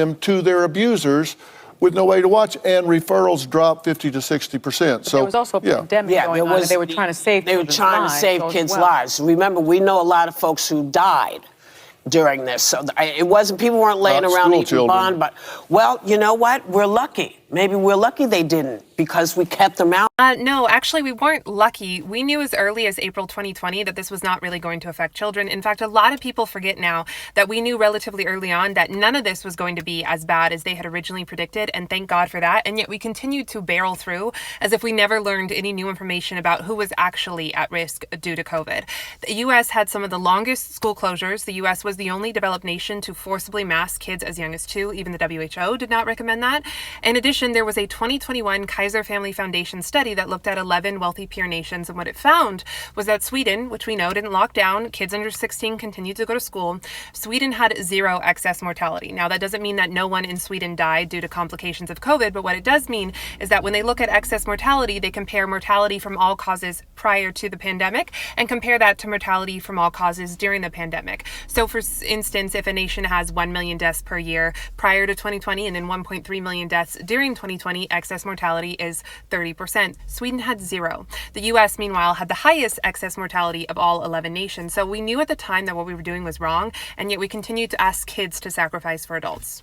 them to their abusers with no way to watch, and referrals dropped 50 to 60%. So there was also a pandemic going on, and they were trying to save kids' lives. Remember, we know a lot of folks who died during this, so it wasn't, people weren't laying around eating bond, but, well, you know what? We're lucky. Maybe we're lucky they didn't, because we kept them out. No, actually, we weren't lucky. We knew as early as April 2020 that this was not really going to affect children. In fact, a lot of people forget now that we knew relatively early on that none of this was going to be as bad as they had originally predicted, and thank God for that. And yet we continued to barrel through as if we never learned any new information about who was actually at risk due to COVID. The U.S. had some of the longest school closures. The U.S. was the only developed nation to forcibly mask kids as young as 2. Even the WHO did not recommend that. In addition, there was a 2021 Kaiser Family Foundation study that looked at 11 wealthy peer nations, and what it found was that Sweden, which we know didn't lock down, kids under 16 continued to go to school, Sweden had 0 excess mortality. Now, that doesn't mean that no one in Sweden died due to complications of COVID, but what it does mean is that when they look at excess mortality, they compare mortality from all causes prior to the pandemic and compare that to mortality from all causes during the pandemic. So, for instance, if a nation has 1 million deaths per year prior to 2020 and then 1.3 million deaths during 2020, excess mortality is 30%. Sweden had 0. The U.S., meanwhile, had the highest excess mortality of all 11 nations. So we knew at the time that what we were doing was wrong, and yet we continued to ask kids to sacrifice for adults.